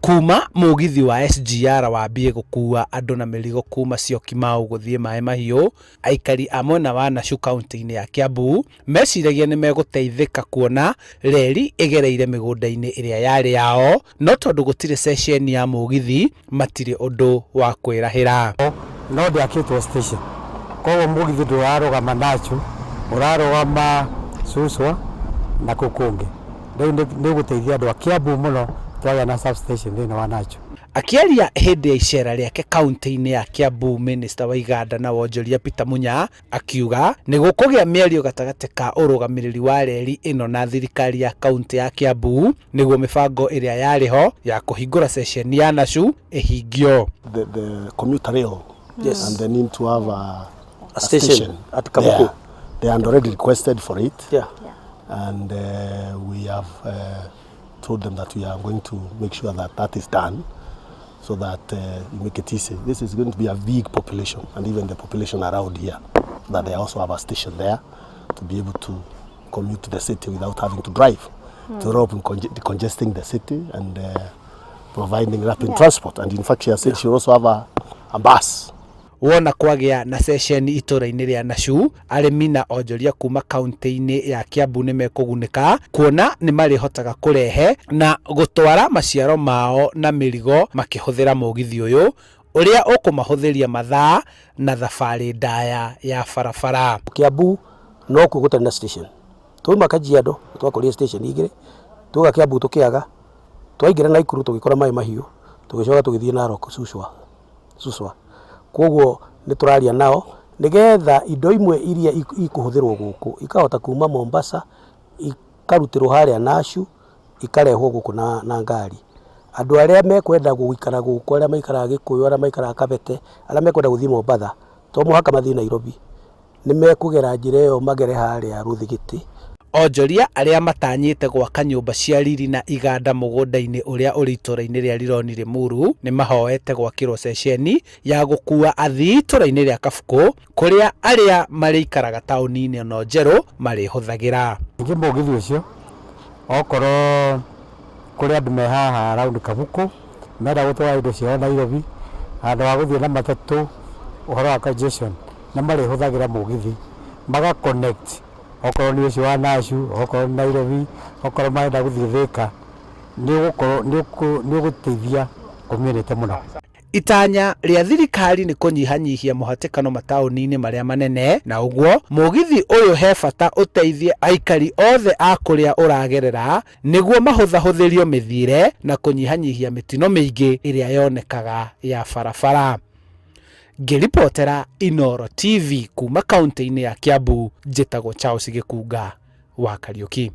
Kuma mugithi wa SGR wambie gukua andu na mirigo kuma Syokimau guthie Mai Mahiu, aikari a mwena wa Nachu kaunti-ini ya Kiambu meciragia ni meguteithika kuona reri igereire migunda-ini iria yari yao, no tondu gutire ceceni ya mugithi matire undu wa kwirahira. No ndiakitwo station koguo mugithi ndurarugama Nachu, urarugama Suswa na kukungi. Ndio guteithia andu a Kiambu muno twaga na substation thina wa Nachu. Akiaria hindi ya icera riake kaunti-ini ya Kiambu, minista wa iganda na wonjoria Peter Munya akiuga ni gukugia miario gatagati ka urugamiriri wa reri ino na thirikari ya kaunti ya Kiambu niguo mibango iria yariho ya kuhingura ceceni ya Nachu ihingio. The commuter rail, yes, and they need to have a station at Kabuku. They had already requested for it, yeah. And we have told them that we are going to make sure that that is done, so that we make it easy. This is going to be a big population, and even the population around here, that they also have a station there to be able to commute to the city without having to drive, to help in decongesting the city and providing rapid transport. And in fact, she has said she also have a bus. Wona kwaga na ceceni itura-ini ria Nachu, arimi na onjoria kuma kaunti-ini ya Kiambu ni mekugunika kuona ni marihotaga kurehe na gutwara maciaro mao na mirigo makihuthira mugithi uyu uria ukumahuthiria mathaa na thabari ndaya ya barabara. Kiambu no kugutana station tuma Kajiado twakoria station igire tuga Kiambu tukiaga twaingira na Ikuru tugikora Mai Mahiu tugicoka tugithie Narok Suswa. Koguo ni turaria nao nigetha indo imwe iria ikuhuthirwo guku ikahota kuma Mombasa ikarutirwo haria Nachu ikarehwo guku na ngari. Andu aria mekwenda guikara guku, aria maikara Gikuyu, aria maikara Kabete, aria mekwenda guthie Mombasa to muhaka mathie Nairobi, ni mekugera njira iyo magere haria Ruthigiti. Onjoria aria matanyite gwaka nyumba cia riri na iganda mugunda-ini uria uri itura-ini ria Rironi Limuru ni mahoete gwakirwo ceceni ya gukua athii itura-ini ria Kabuku kuria aria marikaraga tauni-ini no njeru marihuthagira. Ngi mugithi ucio okorwo kuria andu me haha around Kabuku mera gutwara indo cia Nairobi, andu a guthie na matatu uhoro wa congestion na marihuthagira mugithi maga connect okorwo ni ucio wa Nachu, okorwo ni Nairobi, okorwo marenda guthie Thika, ni uguteithia community muno. Itanya ria thirikari ni kunyihanyihia muhatikano matauni-ini maria manene, na uguo mugithi uyu he bata uteithie aikari othe a kuria uragerera niguo mahuthahuthirio mithire na kunyihanyihia mitino mingi iria yonekaga ya barabara. Ngiripotera Inooro TV kuma kaunti-ini ya Kiambu, njitagwo Charles Gikunga wa Kariuki.